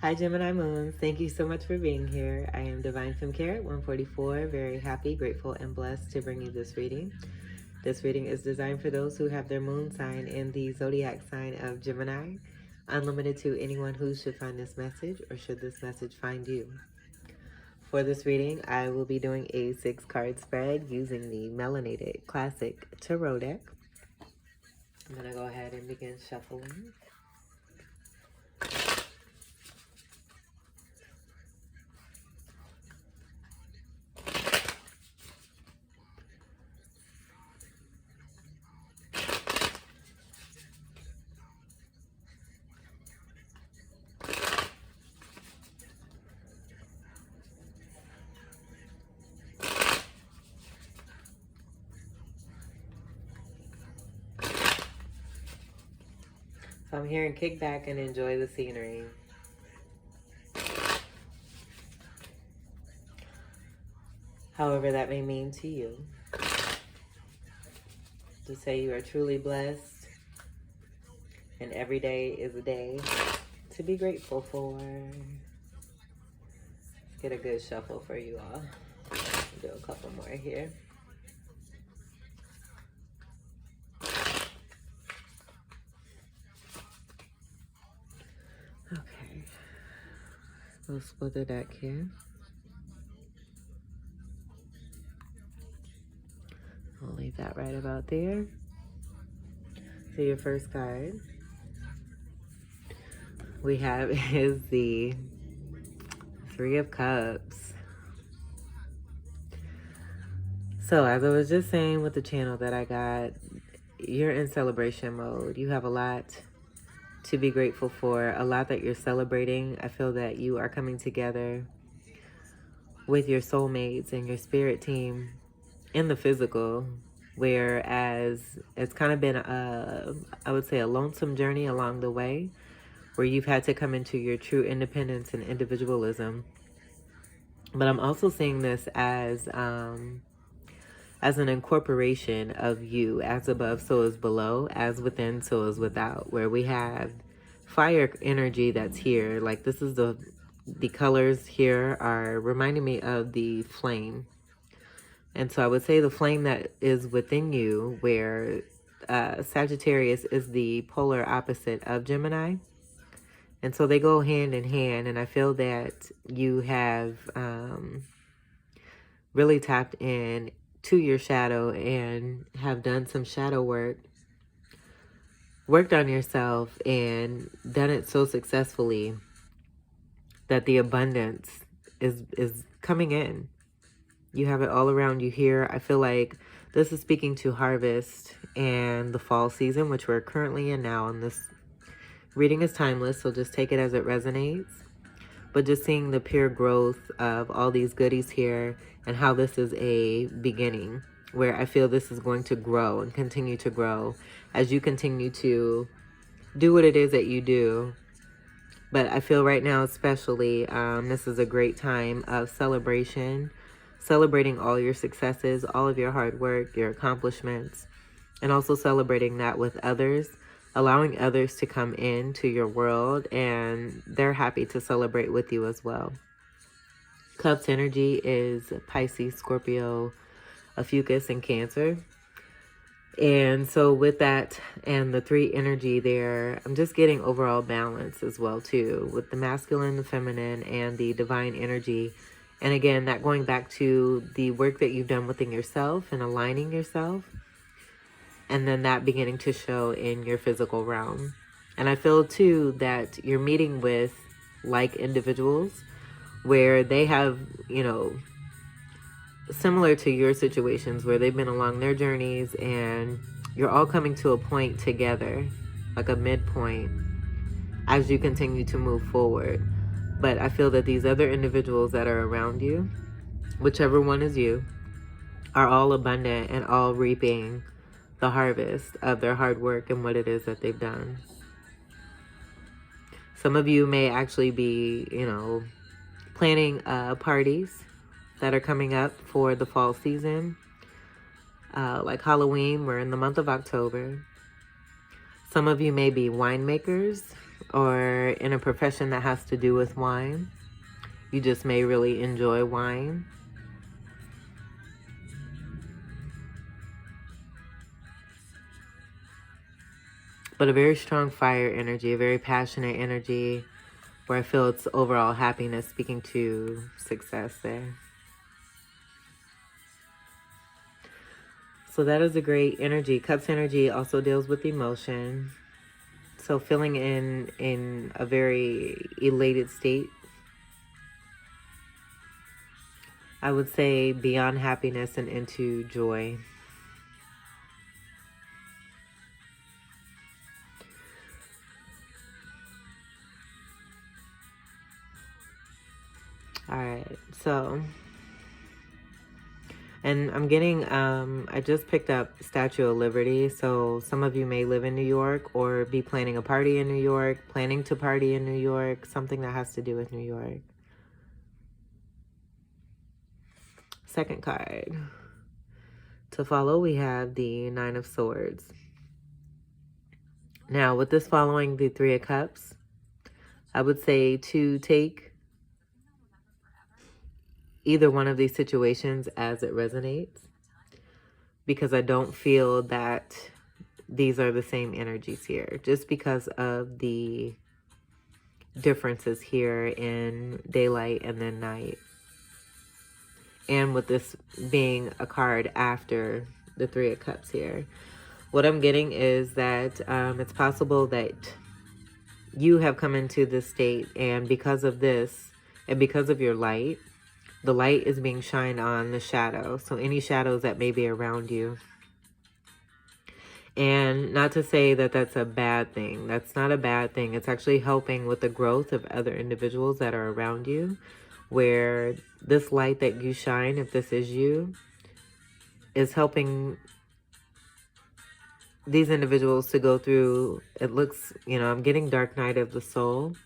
Hi, Gemini Moons. Thank you so much for being here. I am Divine Femme Carrot 144. Very happy, grateful, and blessed to bring you this reading. This reading is designed for those who have their moon sign in the zodiac sign of Gemini. Unlimited to anyone who should find this message or should this message find you. For this reading, I will be doing a 6-card spread using the Melanated Classic Tarot deck. I'm going to go ahead and begin shuffling. So I'm hearing kick back and enjoy the scenery. However that may mean to you. To say you are truly blessed and every day is a day to be grateful for. Let's get a good shuffle for you all. Do a couple more here. Okay. We'll split the deck here. I'll leave that right about there. So your first card we have is the 3 of Cups. So as I was just saying with the channel that I got, you're in celebration mode. You have a lot to be grateful for, a lot that you're celebrating. I feel that you are coming together with your soulmates and your spirit team in the physical, whereas it's kind of been I would say a lonesome journey along the way, where you've had to come into your true independence and individualism. But I'm also seeing this as an incorporation of you, as above, so is below, as within, so is without, where we have fire energy that's here. Like this is the colors here are reminding me of the flame. And so I would say the flame that is within you, where Sagittarius is the polar opposite of Gemini. And so they go hand in hand. And I feel that you have really tapped in to your shadow and have done some shadow work, worked on yourself, and done it so successfully that the abundance is coming in. You have it all around you here. I feel like this is speaking to harvest and the fall season, which we're currently in now. And this reading is timeless, so just take it as it resonates. But just seeing the pure growth of all these goodies here and how this is a beginning, where I feel this is going to grow and continue to grow as you continue to do what it is that you do. But I feel right now especially, this is a great time of celebration, celebrating all your successes, all of your hard work, your accomplishments, and also celebrating that with others, allowing others to come into your world, and they're happy to celebrate with you as well. Cups energy is Pisces, Scorpio, Ophiuchus, and Cancer. And so with that and the 3 energy there, I'm just getting overall balance as well too, with the masculine, the feminine, and the divine energy. And again, that going back to the work that you've done within yourself and aligning yourself, and then that beginning to show in your physical realm. And I feel too that you're meeting with like individuals where they have, you know, similar to your situations, where they've been along their journeys and you're all coming to a point together, like a midpoint, as you continue to move forward. But I feel that these other individuals that are around you, whichever one is you, are all abundant and all reaping the harvest of their hard work and what it is that they've done. Some of you may actually be, you know, planning parties that are coming up for the fall season. Like Halloween, we're in the month of October. Some of you may be winemakers or in a profession that has to do with wine. You just may really enjoy wine. But a very strong fire energy, a very passionate energy, where I feel it's overall happiness, speaking to success there. So that is a great energy. Cups energy also deals with emotion. So feeling in a very elated state. I would say beyond happiness and into joy. All right, so, and I'm getting, I just picked up Statue of Liberty. So some of you may live in New York or be planning a party in New York, planning to party in New York, something that has to do with New York. Second card. To follow, we have the Nine of Swords. Now, with this following the Three of Cups, I would say to take either one of these situations as it resonates, because I don't feel that these are the same energies here, just because of the differences here in daylight and then night. And with this being a card after the Three of Cups here, what I'm getting is that it's possible that you have come into this state, and because of this, and because of your light, the light is being shined on the shadow. So any shadows that may be around you. And not to say that that's a bad thing. That's not a bad thing. It's actually helping with the growth of other individuals that are around you, where this light that you shine, if this is you, is helping these individuals to go through, it looks, I'm getting dark night of the soul,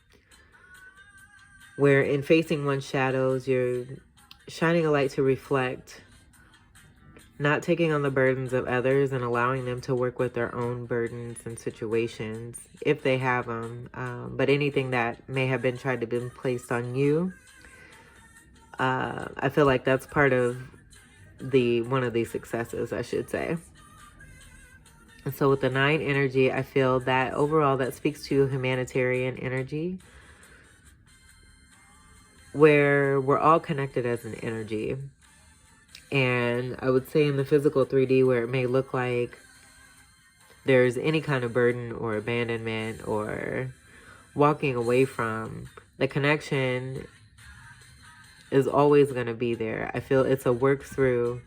where in facing one's shadows, you're shining a light to reflect, not taking on the burdens of others and allowing them to work with their own burdens and situations, if they have them. But anything that may have been tried to be placed on you, I feel like that's part of one of these successes, I should say. And so with the 9 energy, I feel that overall that speaks to humanitarian energy, where we're all connected as an energy. And I would say in the physical 3D, where it may look like there's any kind of burden or abandonment or walking away from, the connection is always going to be there. I feel it's a work through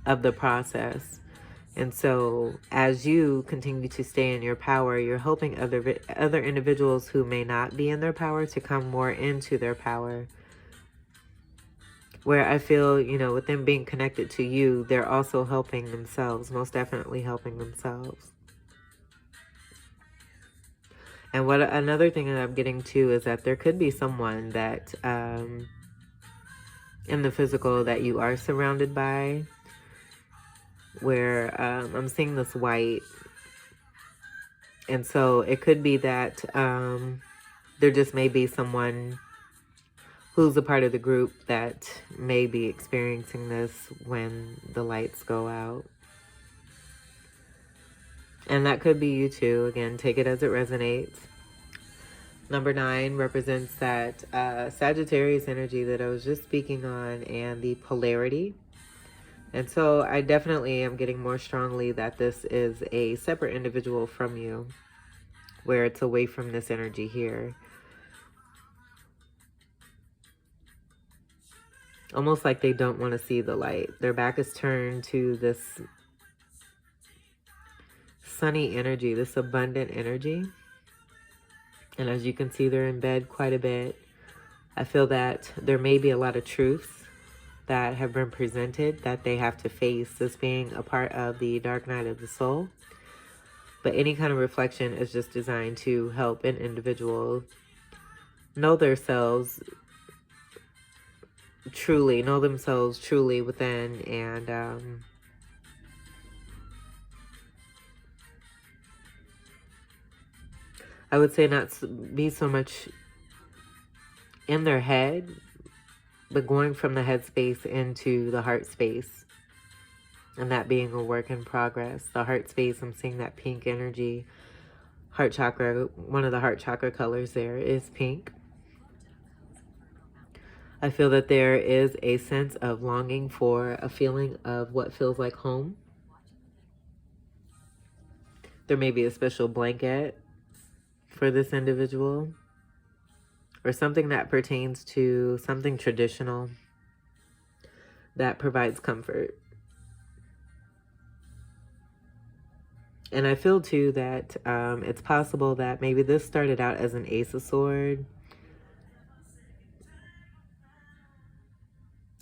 of the process. And so as you continue to stay in your power, you're helping other individuals who may not be in their power to come more into their power. Where I feel, with them being connected to you, they're also helping themselves, most definitely helping themselves. And another thing that I'm getting to is that there could be someone that, in the physical, that you are surrounded by, where I'm seeing this white. And so it could be that there just may be someone who's a part of the group that may be experiencing this when the lights go out. And that could be you too. Again, take it as it resonates. Number 9 represents that Sagittarius energy that I was just speaking on, and the polarity. And so I definitely am getting more strongly that this is a separate individual from you, where it's away from this energy here. Almost like they don't want to see the light. Their back is turned to this sunny energy, this abundant energy. And as you can see, they're in bed quite a bit. I feel that there may be a lot of truths that have been presented that they have to face, this being a part of the dark night of the soul. But any kind of reflection is just designed to help an individual know themselves truly within, and I would say not be so much in their head, but going from the head space into the heart space. And that being a work in progress. The heart space, I'm seeing that pink energy. Heart chakra, one of the heart chakra colors there is pink. I feel that there is a sense of longing for a feeling of what feels like home. There may be a special blanket for this individual, or something that pertains to something traditional that provides comfort. And I feel too that it's possible that maybe this started out as an Ace of Swords.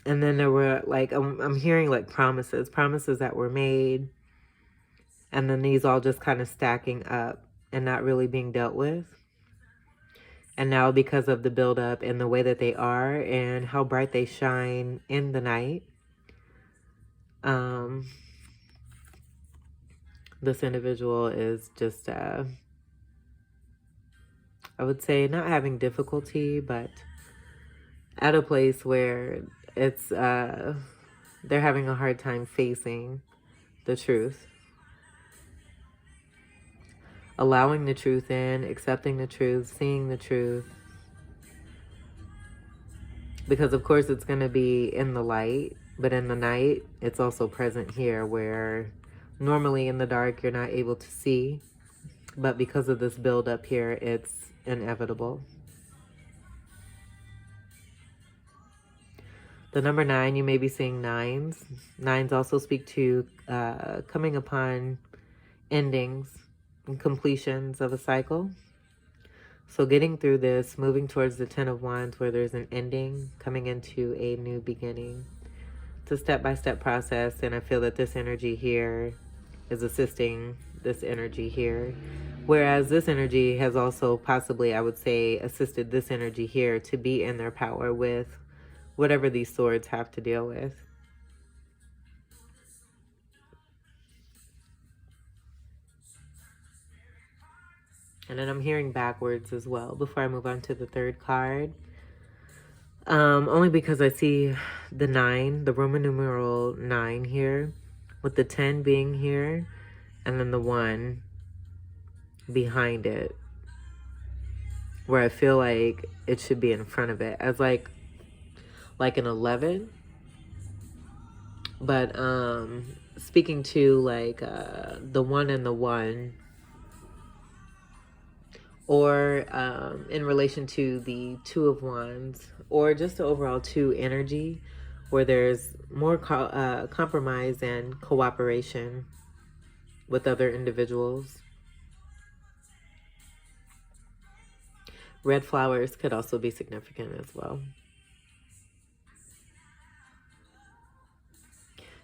And then there were like, I'm hearing like promises that were made. And then these all just kind of stacking up and not really being dealt with. And now because of the buildup and the way that they are and how bright they shine in the night, this individual is just, I would say not having difficulty, but at a place where it's, they're having a hard time facing the truth. Allowing the truth in, accepting the truth, seeing the truth. Because of course it's going to be in the light, but in the night, it's also present here where normally in the dark you're not able to see. But because of this buildup here, it's inevitable. The number 9, you may be seeing 9s. 9s also speak to coming upon endings and completions of a cycle. So getting through this, moving towards the 10 of Wands where there's an ending, coming into a new beginning. It's a step-by-step process, and I feel that this energy here is assisting this energy here. Whereas this energy has also possibly, I would say, assisted this energy here to be in their power with whatever these swords have to deal with. And then I'm hearing backwards as well before I move on to the third card. Only because I see the 9, the Roman numeral 9 here, with the 10 being here, and then the 1 behind it, where I feel like it should be in front of it as like an 11. But speaking to like the 1 and the 1, or in relation to the 2 of Wands, or just the overall 2 energy, where there's more compromise and cooperation with other individuals. Red flowers could also be significant as well.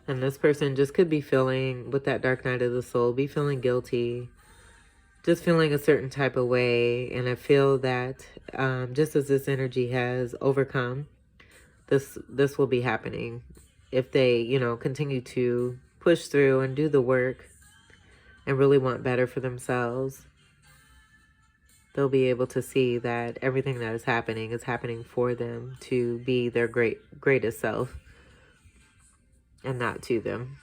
And this person just could be feeling, with that dark night of the soul, be feeling guilty, just feeling a certain type of way. And I feel that just as this energy has overcome, this will be happening. If they, you know, continue to push through and do the work and really want better for themselves, they'll be able to see that everything that is happening for them to be their greatest self and not to them.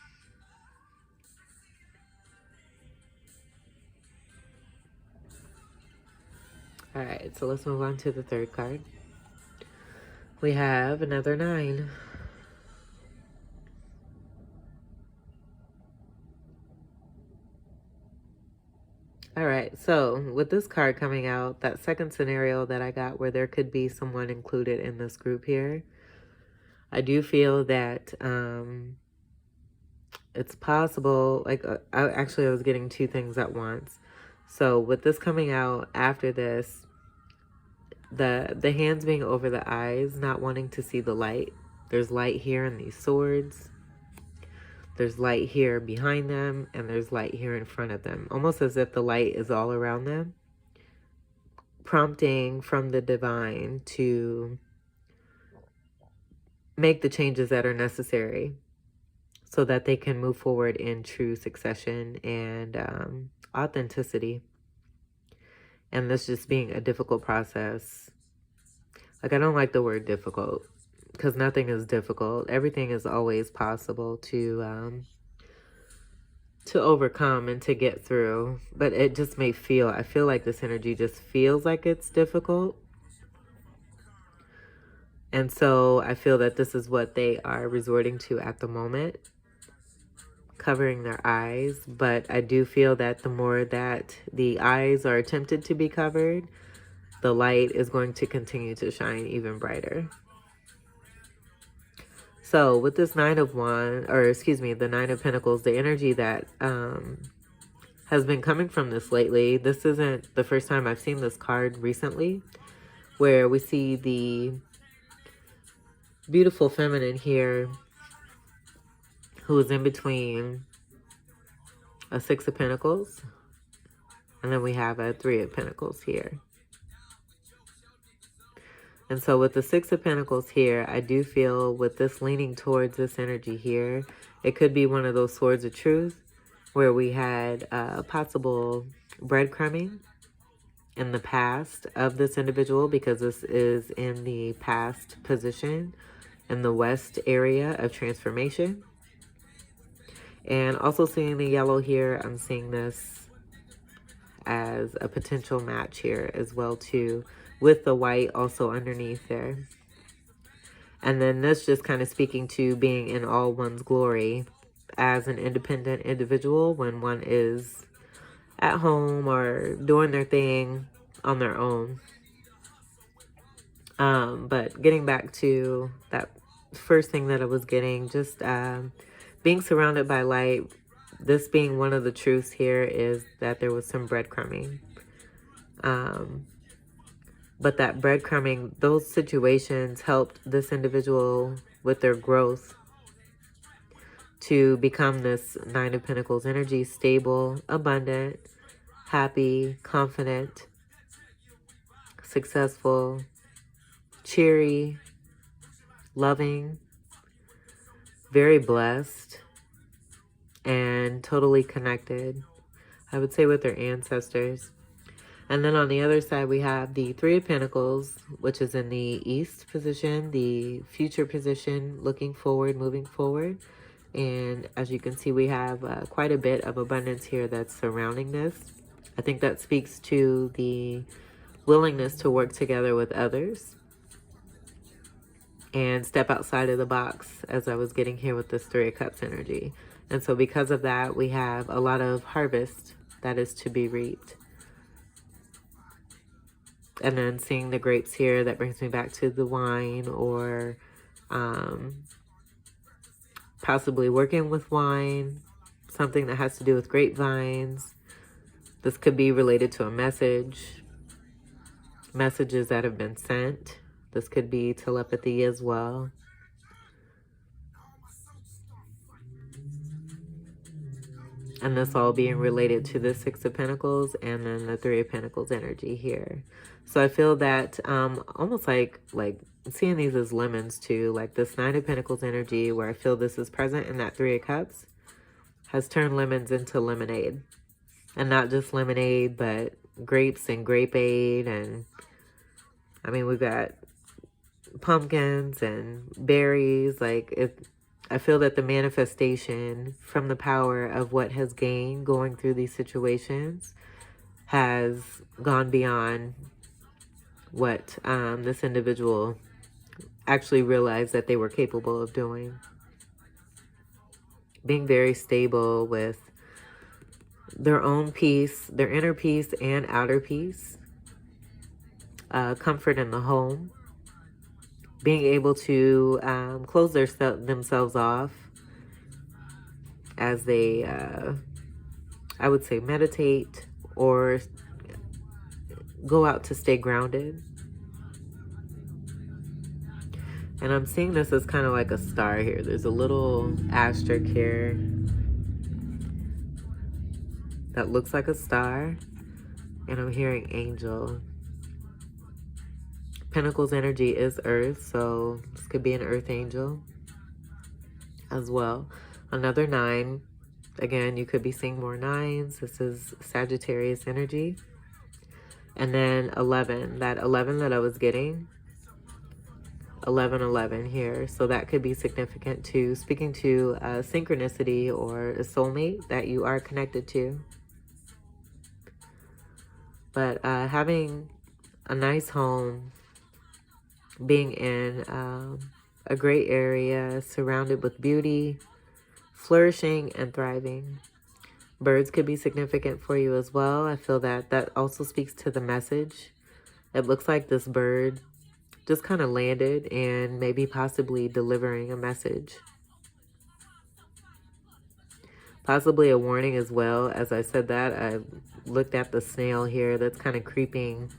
All right, so let's move on to the third card. We have another 9. All right, so with this card coming out, that second scenario that I got where there could be someone included in this group here, I do feel that it's possible, like I was getting 2 things at once. So with this coming out after this, the hands being over the eyes, not wanting to see the light. There's light here in these swords. There's light here behind them, and there's light here in front of them. Almost as if the light is all around them. Prompting from the divine to make the changes that are necessary so that they can move forward in true succession and authenticity. And this just being a difficult process. Like, I don't like the word difficult, because nothing is difficult. Everything is always possible to overcome and to get through. But it just may feel, I feel like this energy just feels like it's difficult. And so I feel that this is what they are resorting to at the moment, covering their eyes. But I do feel that the more that the eyes are attempted to be covered, the light is going to continue to shine even brighter. So with this the Nine of Pentacles, the energy that has been coming from this lately, this isn't the first time I've seen this card recently, where we see the beautiful feminine here who is in between a Six of Pentacles, and then we have a Three of Pentacles here. And so with the Six of Pentacles here, I do feel with this leaning towards this energy here, it could be one of those swords of truth where we had possible breadcrumbing in the past of this individual, because this is in the past position in the West area of transformation. And also seeing the yellow here, I'm seeing this as a potential match here as well too, with the white also underneath there. And then this just kind of speaking to being in all one's glory as an independent individual when one is at home or doing their thing on their own. But getting back to that first thing that I was getting, just being surrounded by light, this being one of the truths here is that there was some breadcrumbing. But that breadcrumbing, those situations helped this individual with their growth to become this Nine of Pentacles energy, stable, abundant, happy, confident, successful, cheery, loving, very blessed, and totally connected, I would say, with their ancestors. And then on the other side, we have the Three of Pentacles, which is in the East position, the future position, looking forward, moving forward. And as you can see, we have quite a bit of abundance here that's surrounding this. I think that speaks to the willingness to work together with others and step outside of the box, as I was getting here with this Three of Cups energy. And so because of that, we have a lot of harvest that is to be reaped. And then seeing the grapes here, that brings me back to the wine, or possibly working with wine, something that has to do with grapevines. This could be related to a message, messages that have been sent. This could be telepathy as well. And this all being related to the Six of Pentacles and then the Three of Pentacles energy here. So I feel that almost like seeing these as lemons too, like this Nine of Pentacles energy, where I feel this is present in that Three of Cups, has turned lemons into lemonade. And not just lemonade, but grapes and grapeade. And I mean, we've got pumpkins and berries. I feel that the manifestation from the power of what has gained going through these situations has gone beyond what this individual actually realized that they were capable of doing. Being very stable with their own peace, their inner peace and outer peace. Comfort in the home. Being able to close themselves off as they, I would say, meditate or go out to stay grounded. And I'm seeing this as kind of like a star here. There's a little asterisk here that looks like a star. And I'm hearing angel. Pentacles energy is earth, so this could be an earth angel as well. Another 9. Again, you could be seeing more 9s. This is Sagittarius energy. And then 11, that 11 that I was getting, 1111 here. So that could be significant to speaking to a synchronicity or a soulmate that you are connected to. But having a nice home, being in a great area, surrounded with beauty, flourishing and thriving. Birds could be significant for you as well. I feel that that also speaks to the message. It looks like this bird just kind of landed and maybe possibly delivering a message. Possibly a warning as well. As I said that, I looked at the snail here that's kind of creeping,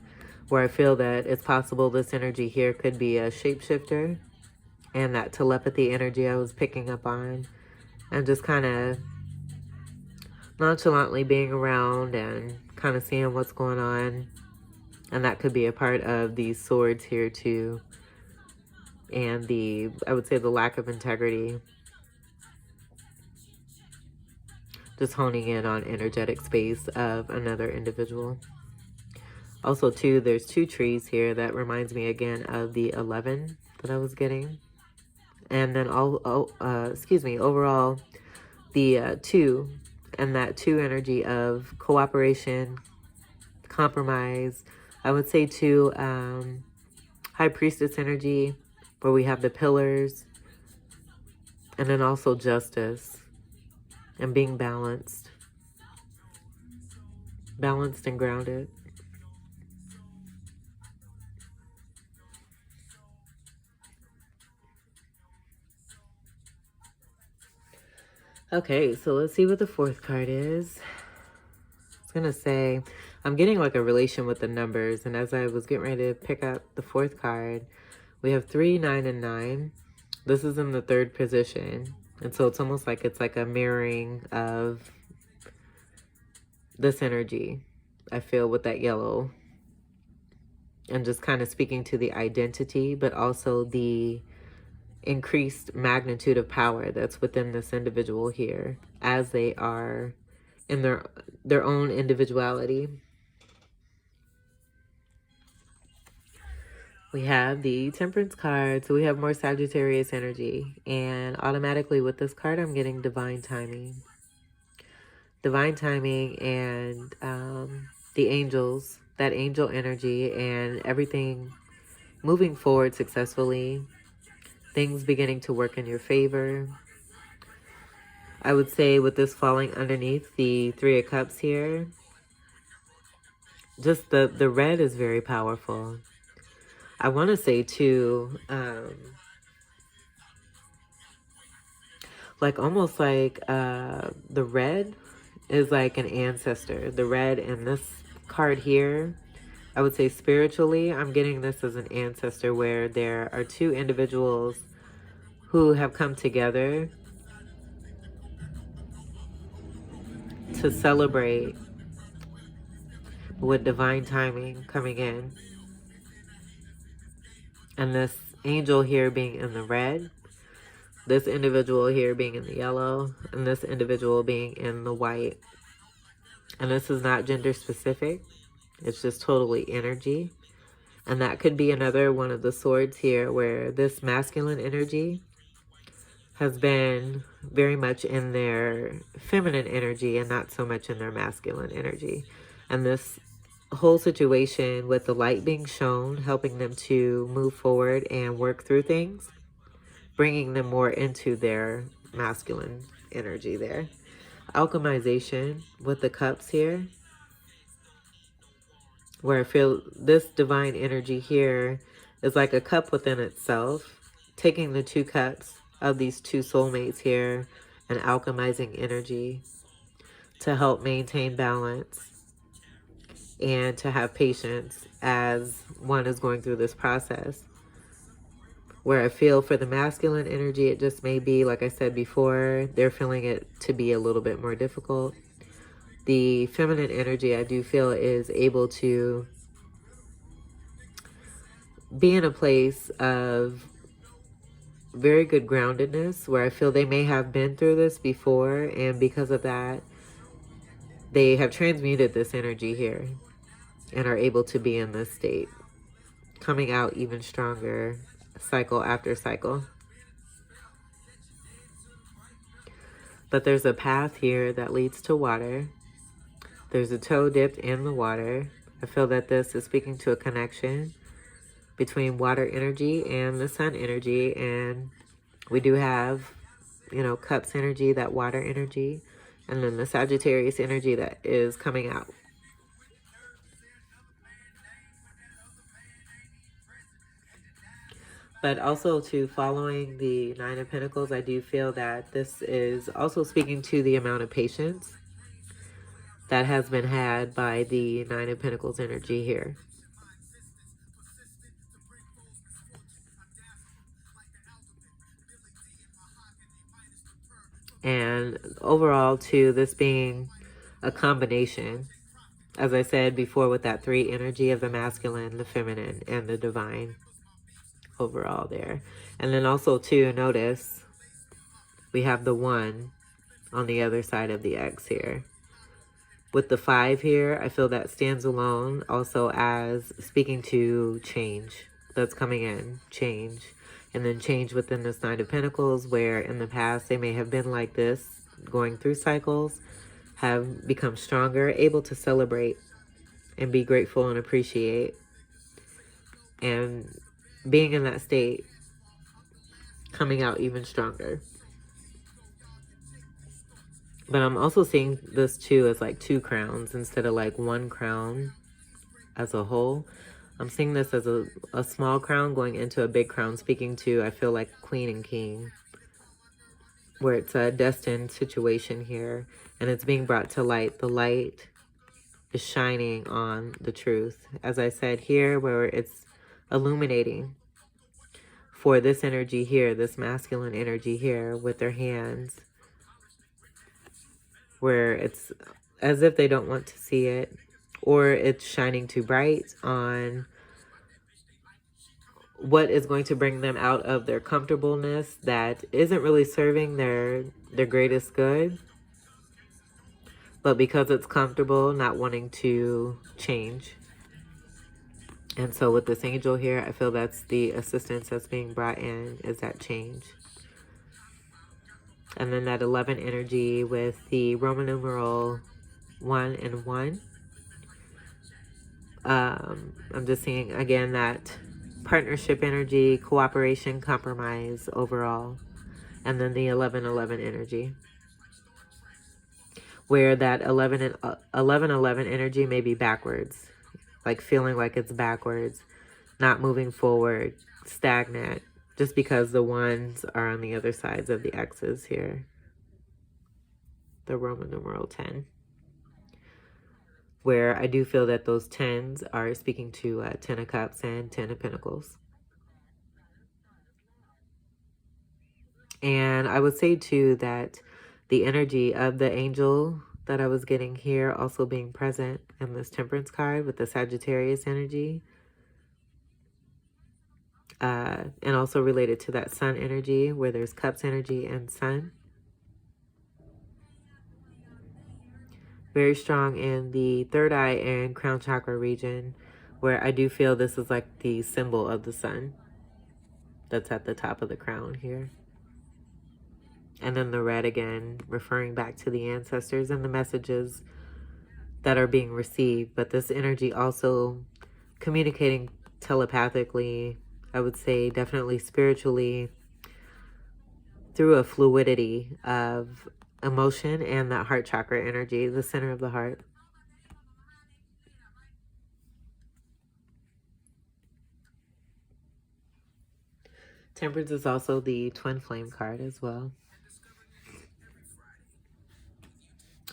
where I feel that it's possible this energy here could be a shapeshifter, and that telepathy energy I was picking up on, and just kind of nonchalantly being around and kind of seeing what's going on. And that could be a part of these swords here too, and the, I would say, the lack of integrity. Just honing in on energetic space of another individual. Also too, there's 2 trees here. That reminds me again of the 11 that I was getting. And then overall, the 2, and that 2 energy of cooperation, compromise. I would say too, High Priestess energy, where we have the pillars, and then also justice and being balanced and grounded. Okay, so let's see what the 4th card is. I was gonna say, I'm getting like a relation with the numbers, and as I was getting ready to pick up the 4th card, we have 3, 9, and 9. This is in the 3rd position, and so it's almost like it's like a mirroring of this energy, I feel, with that yellow, and just kind of speaking to the identity, but also the increased magnitude of power that's within this individual here as they are in their own individuality. We have the Temperance card, so we have more Sagittarius energy, and automatically with this card I'm getting divine timing. Divine timing and the angels, that angel energy, and everything moving forward successfully, things beginning to work in your favor. I would say with this falling underneath the 3 of Cups here, just the red is very powerful. I want to say too, like almost like the red is like an ancestor. The red in this card here, I would say spiritually, I'm getting this as an ancestor, where there are 2 individuals who have come together to celebrate with divine timing coming in. And this angel here being in the red, this individual here being in the yellow, and this individual being in the white. And this is not gender specific. It's just totally energy. And that could be another one of the swords here, where this masculine energy has been very much in their feminine energy and not so much in their masculine energy. And this whole situation with the light being shown, helping them to move forward and work through things, bringing them more into their masculine energy there. Alchemization with the cups here, where I feel this divine energy here is like a cup within itself, taking the 2 cups of these 2 soulmates here and alchemizing energy to help maintain balance and to have patience as one is going through this process. Where I feel for the masculine energy, it just may be, like I said before, they're feeling it to be a little bit more difficult. The feminine energy, I do feel, is able to be in a place of very good groundedness, where I feel they may have been through this before, and because of that, they have transmuted this energy here. and are able to be in this state, coming out even stronger cycle after cycle. But there's a path here that leads to water. There's a toe dipped in the water. I feel that this is speaking to a connection between water energy and the sun energy. And we do have, cups energy, that water energy, and then the Sagittarius energy that is coming out. But also to following the Nine of Pentacles, I do feel that this is also speaking to the amount of patience that has been had by the Nine of Pentacles energy here. And overall, too, this being a combination, as I said before, with that 3 energy of the masculine, the feminine, and the divine overall there. And then also, too, notice we have the 1 on the other side of the X here. With the 5 here, I feel that stands alone also as speaking to change that's coming in, change. And then change within this Nine of Pentacles, where in the past they may have been like this, going through cycles, have become stronger, able to celebrate and be grateful and appreciate. And being in that state, coming out even stronger. But I'm also seeing this too as like 2 crowns instead of like 1 crown as a whole. I'm seeing this as a small crown going into a big crown, speaking to, I feel like, queen and king, where it's a destined situation here, and it's being brought to light. The light is shining on the truth, as I said here, where it's illuminating for this energy here, this masculine energy here with their hands, where it's as if they don't want to see it, or it's shining too bright on what is going to bring them out of their comfortableness that isn't really serving their greatest good, but because it's comfortable, not wanting to change. And so with this angel here, I feel that's the assistance that's being brought in, is that change. And then that 11 energy with the Roman numeral 1 and 1. I'm just seeing, again, that partnership energy, cooperation, compromise overall. And then the 11-11 energy, where that 11-11 energy may be backwards, like feeling like it's backwards, not moving forward, stagnant, just because the 1s are on the other sides of the X's here. The Roman numeral 10. Where I do feel that those 10s are speaking to 10 of Cups and 10 of Pentacles. And I would say, too, that the energy of the angel that I was getting here also being present in this Temperance card with the Sagittarius energy. And also related to that Sun energy, where there's Cups energy and Sun. Very strong in the 3rd eye and crown chakra region, where I do feel this is like the symbol of the sun that's at the top of the crown here. And then the red again, referring back to the ancestors and the messages that are being received. But this energy also communicating telepathically, I would say definitely spiritually, through a fluidity of emotion and that heart chakra energy, the center of the heart. Temperance is also the twin flame card as well.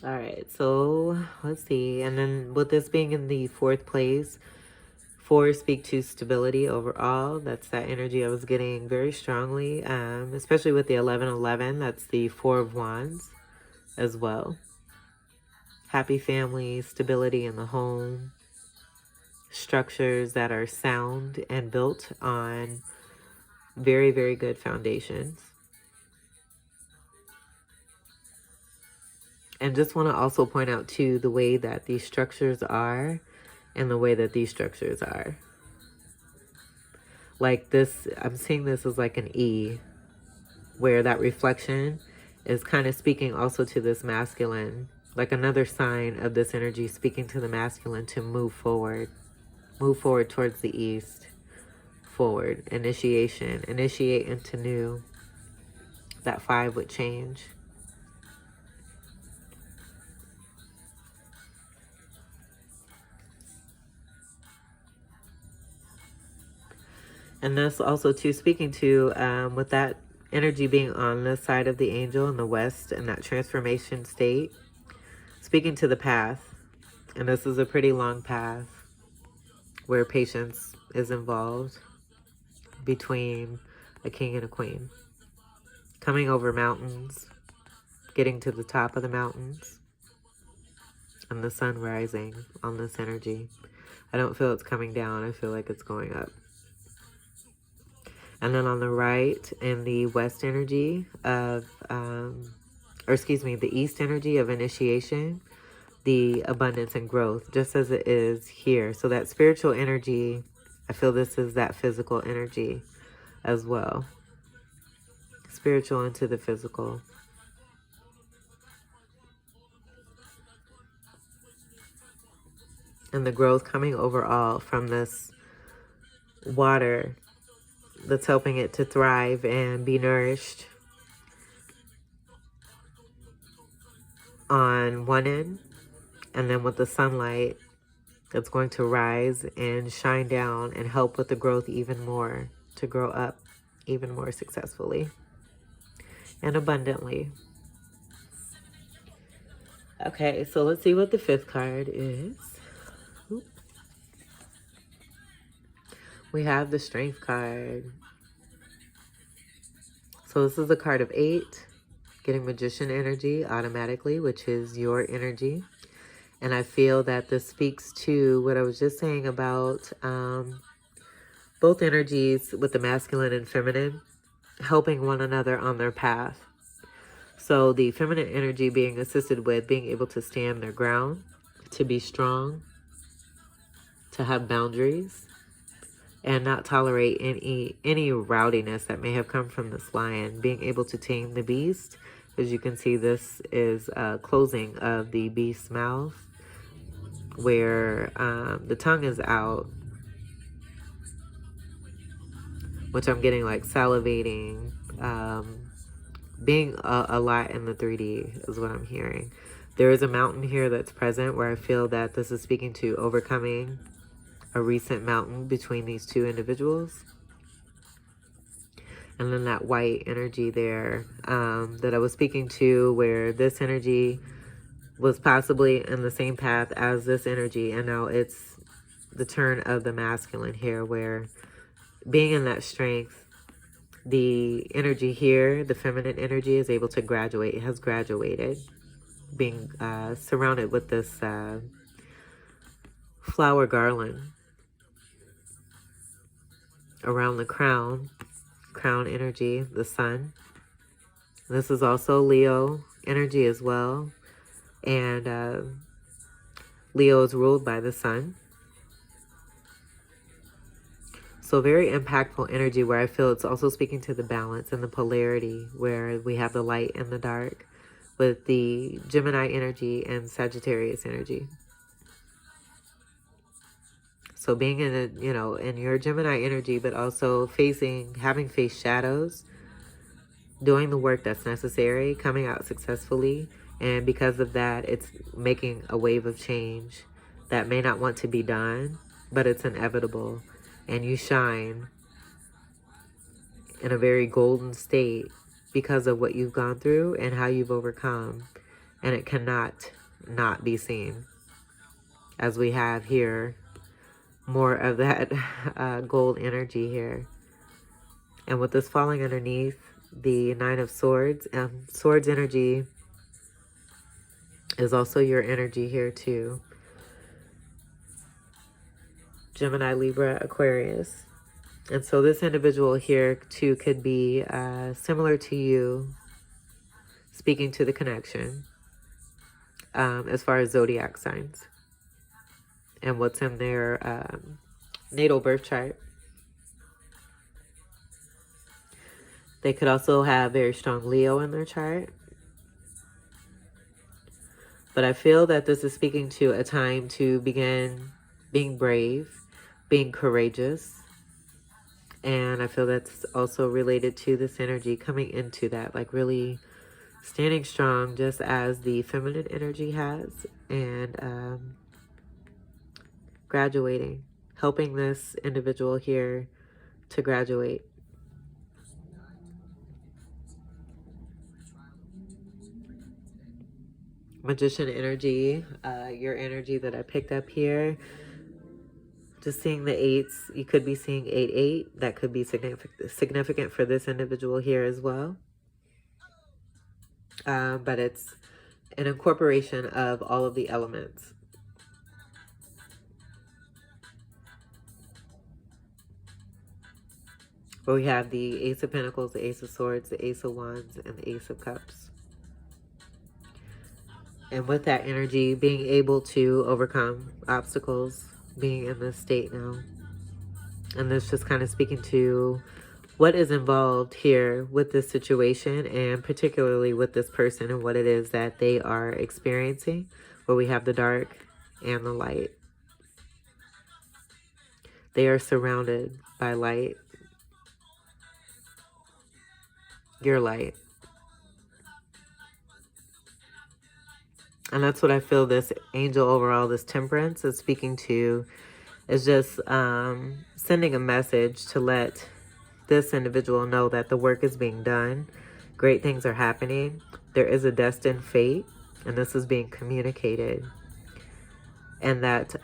All right, so let's see. And then with this being in the 4th place, 4 speak to stability overall. That's that energy I was getting very strongly, especially with the 11-11. That's the 4 of Wands as well. Happy family, stability in the home, structures that are sound and built on very, very good foundations. And just want to also point out, too, the way that these structures are in the way that these structures are. Like this, I'm seeing this as like an E, where that reflection is kind of speaking also to this masculine, like another sign of this energy speaking to the masculine to move forward towards the east, forward, initiation, initiate into new. That 5 would change. And that's also too speaking to, with that energy being on the side of the angel in the west and that transformation state, speaking to the path. And this is a pretty long path where patience is involved between a king and a queen. Coming over mountains, getting to the top of the mountains, and the sun rising on this energy. I don't feel it's coming down. I feel like it's going up. And then on the right, in the west energy of, the east energy of initiation, the abundance and growth, just as it is here. So that spiritual energy, I feel this is that physical energy as well. Spiritual into the physical. And the growth coming overall from this water that's helping it to thrive and be nourished on one end, and then with the sunlight it's going to rise and shine down and help with the growth even more, to grow up even more successfully and abundantly. Okay, so let's see what the 5th card is. We have the Strength card. So this is a card of 8, getting Magician energy automatically, which is your energy. And I feel that this speaks to what I was just saying about both energies with the masculine and feminine helping one another on their path. So the feminine energy being assisted with being able to stand their ground, to be strong, to have boundaries, and not tolerate any rowdiness that may have come from this lion, being able to tame the beast. As you can see, this is a closing of the beast's mouth, where the tongue is out, which I'm getting like salivating, being a lot in the 3D is what I'm hearing. There is a mountain here that's present where I feel that this is speaking to overcoming a recent mountain between these two individuals. And then that white energy there that I was speaking to, where this energy was possibly in the same path as this energy, and now it's the turn of the masculine here, where being in that strength, the energy here, the feminine energy, is able to graduate. It has graduated, being surrounded with this flower garland around the crown energy, the sun. This is also Leo energy as well, and Leo is ruled by the sun. So very impactful energy, where I feel it's also speaking to the balance and the polarity, where we have the light and the dark with the Gemini energy and Sagittarius energy. So being in in your Gemini energy, but also having faced shadows, doing the work that's necessary, coming out successfully. And because of that, it's making a wave of change that may not want to be done, but it's inevitable. And you shine in a very golden state because of what you've gone through and how you've overcome. And it cannot not be seen, as we have here more of that gold energy here. And with this falling underneath the 9 of Swords, Swords energy is also your energy here too. Gemini, Libra, Aquarius. And so this individual here too could be similar to you, speaking to the connection as far as zodiac signs. and what's in their natal birth chart. They could also have very strong Leo in their chart. But I feel that this is speaking to a time to begin being brave, being courageous. And I feel that's also related to this energy coming into that, like really standing strong, just as the feminine energy has, and graduating, helping this individual here to graduate. Magician energy, your energy that I picked up here. Just seeing the eights, you could be seeing 8-8. That could be significant for this individual here as well. But it's an incorporation of all of the elements. Where we have the Ace of Pentacles, the Ace of Swords, the Ace of Wands, and the Ace of Cups. And with that energy, being able to overcome obstacles, being in this state now. And this just kind of speaking to what is involved here with this situation, and particularly with this person and what it is that they are experiencing, where we have the dark and the light. They are surrounded by light. Your light. And that's what I feel this angel overall, this temperance is speaking to, is just sending a message to let this individual know that the work is being done. Great things are happening. There is a destined fate, and this is being communicated. And that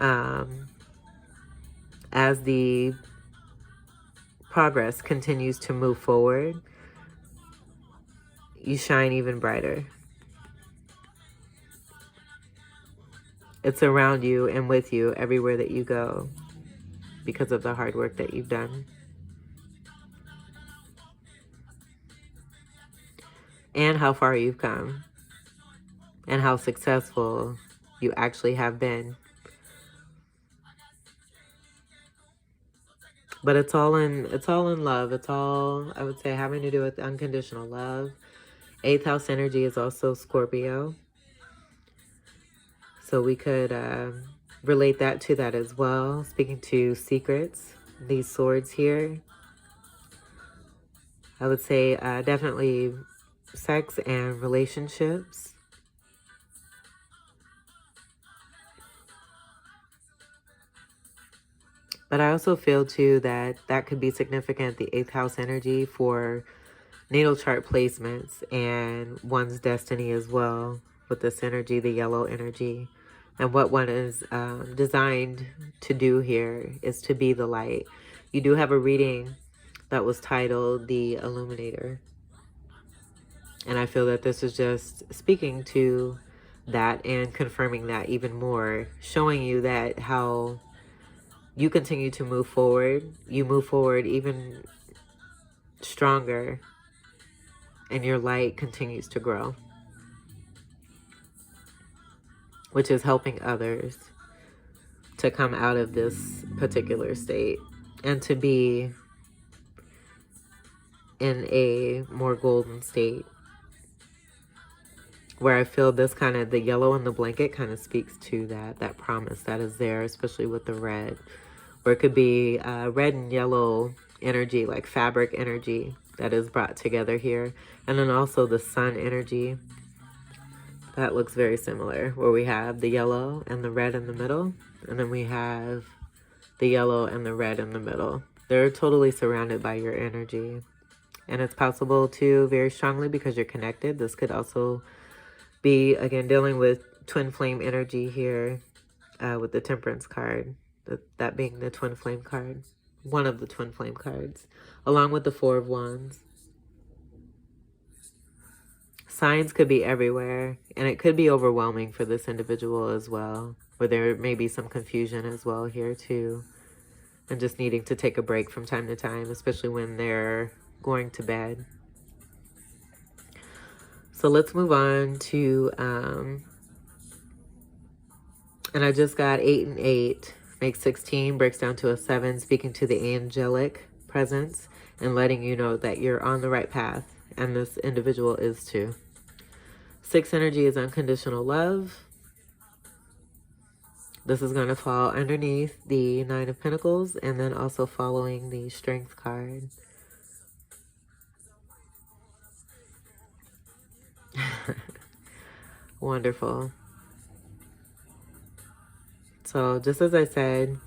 as the progress continues to move forward, you shine even brighter. It's around you and with you everywhere that you go because of the hard work that you've done. And how far you've come. And how successful you actually have been. But it's all in love. It's all, I would say, having to do with unconditional love. 8th house energy is also Scorpio. So we could relate that to that as well. Speaking to secrets, these swords here. I would say definitely sex and relationships. But I also feel too that that could be significant, the 8th house energy, for natal chart placements and one's destiny as well, with this energy, the yellow energy. And what one is designed to do here is to be the light. You do have a reading that was titled The Illuminator. And I feel that this is just speaking to that and confirming that even more, showing you that how you continue to move forward. You move forward even stronger, and your light continues to grow, which is helping others to come out of this particular state and to be in a more golden state, where I feel this kind of, the yellow in the blanket kind of speaks to that promise that is there, especially with the red, where it could be red and yellow energy, like fabric energy that is brought together here. And then also the sun energy. That looks very similar, where we have the yellow and the red in the middle. And then we have the yellow and the red in the middle. They're totally surrounded by your energy. And it's possible too, very strongly, because you're connected. This could also be, again, dealing with twin flame energy here with the temperance card. That being the twin flame card. One of the twin flame cards. Along with the 4 of Wands. Signs could be everywhere, and it could be overwhelming for this individual as well, where there may be some confusion as well here too, and just needing to take a break from time to time, especially when they're going to bed. So let's move on to And I just got 8 and 8 makes 16, breaks down to a 7, speaking to the angelic presence and letting you know that you're on the right path. And this individual is too. 6 energy is unconditional love. This is going to fall underneath the 9 of Pentacles and then also following the Strength card. Wonderful. So just as I said,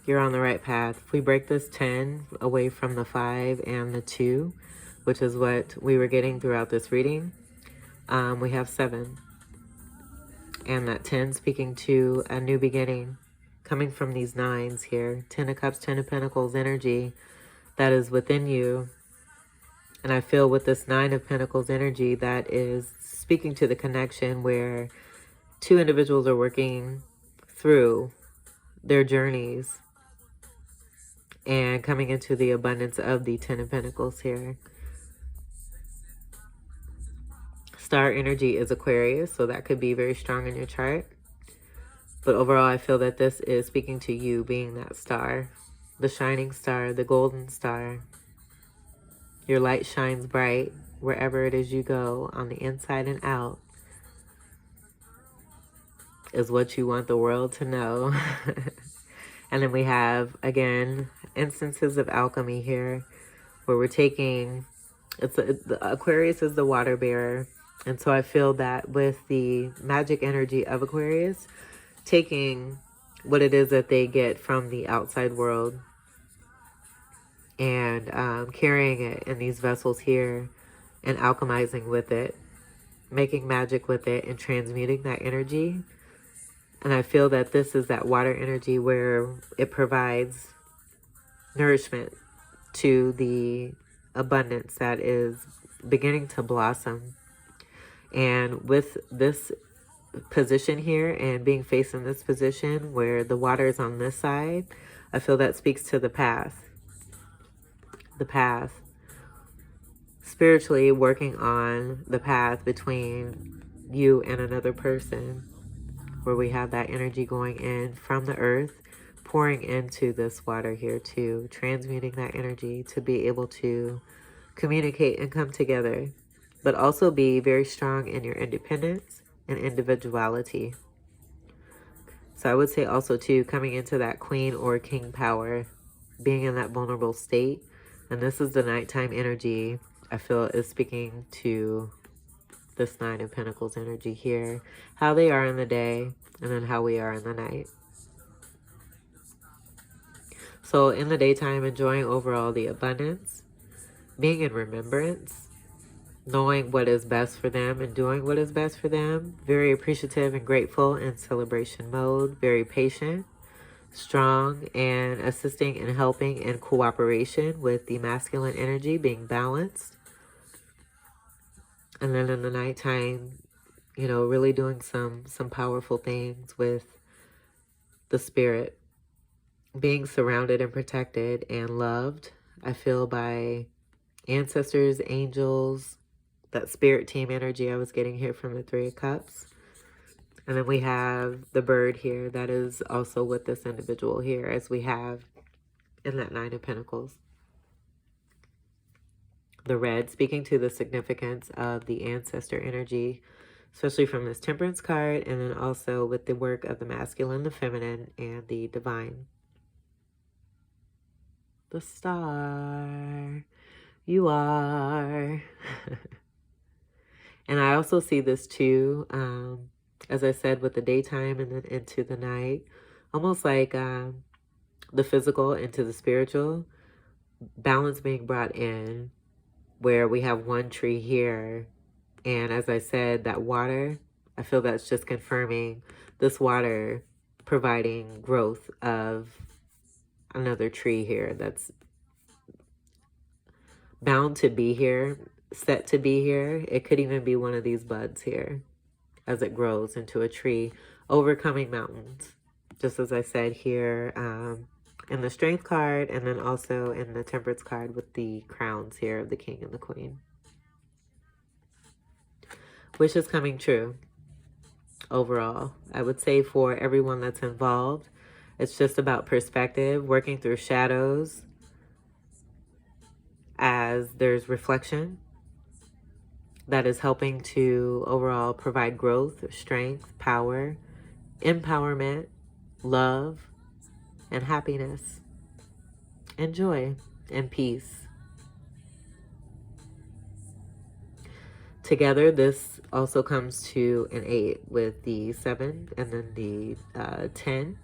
you're on the right path. If we break this 10 away from the 5 and the 2, which is what we were getting throughout this reading, we have 7. And that 10 speaking to a new beginning, coming from these 9s here. 10 of Cups, 10 of Pentacles energy that is within you. And I feel with this 9 of Pentacles energy that is speaking to the connection where 2 individuals are working through their journeys and coming into the abundance of the 10 of Pentacles here. Star energy is Aquarius, so that could be very strong in your chart. But overall, I feel that this is speaking to you being that star, the shining star, the golden star. Your light shines bright wherever it is you go, on the inside and out, is what you want the world to know. And then we have, again, instances of alchemy here, where we're taking, the Aquarius is the water bearer. And so I feel that with the magic energy of Aquarius, taking what it is that they get from the outside world and carrying it in these vessels here and alchemizing with it, making magic with it and transmuting that energy. And I feel that this is that water energy where it provides nourishment to the abundance that is beginning to blossom. And with this position here and being faced in this position where the water is on this side, I feel that speaks to the path. The path. Spiritually working on the path between you and another person, where we have that energy going in from the earth, pouring into this water here too, transmuting that energy to be able to communicate and come together, but also be very strong in your independence and individuality. So I would say also too, coming into that queen or king power, being in that vulnerable state. And this is the nighttime energy I feel is speaking to this 9 of Pentacles energy here, how they are in the day and then how we are in the night. So in the daytime, enjoying overall the abundance, being in remembrance, knowing what is best for them and doing what is best for them, very appreciative and grateful in celebration mode, very patient, strong, and assisting and helping in cooperation with the masculine energy, being balanced. And then in the nighttime, you know, really doing some powerful things with the spirit, being surrounded and protected and loved, I feel, by ancestors, angels, that spirit team energy I was getting here from the 3 of Cups. And then we have the bird here that is also with this individual here, as we have in that 9 of Pentacles. The red, speaking to the significance of the ancestor energy, especially from this Temperance card, and then also with the work of the masculine, the feminine, and the divine. The star, you are. And I also see this too, as I said, with the daytime and then into the night, almost like the physical into the spiritual, balance being brought in, where we have one tree here. And as I said, that water, I feel that's just confirming this water providing growth of another tree here that's bound to be here, set to be here. It could even be one of these buds here as it grows into a tree, overcoming mountains. Just as I said here in the Strength card, and then also in the Temperance card with the crowns here of the King and the Queen. Which is coming true. overall. I would say for everyone that's involved, it's just about perspective, working through shadows as there's reflection that is helping to overall provide growth, strength, power, empowerment, love, and happiness, and joy, and peace. Together, this also comes to an 8 with the 7 and then the 10.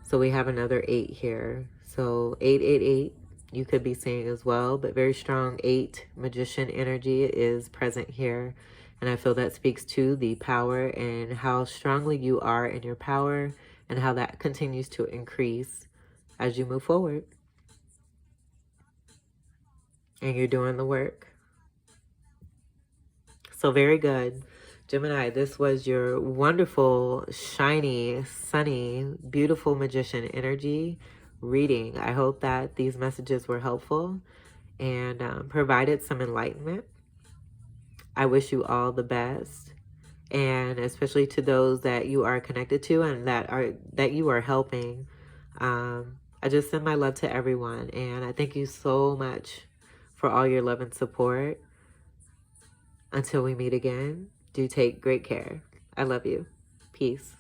So we have another 8 here. So 888, you could be seeing as well, but very strong 8 magician energy is present here. And I feel that speaks to the power and how strongly you are in your power and how that continues to increase as you move forward. And you're doing the work. So very good. Gemini, this was your wonderful, shiny, sunny, beautiful magician energy reading. I hope that these messages were helpful and provided some enlightenment. I wish you all the best, and especially to those that you are connected to and that you are helping. I just send my love to everyone, and I thank you so much for all your love and support. Until we meet again, do take great care. I love you. Peace.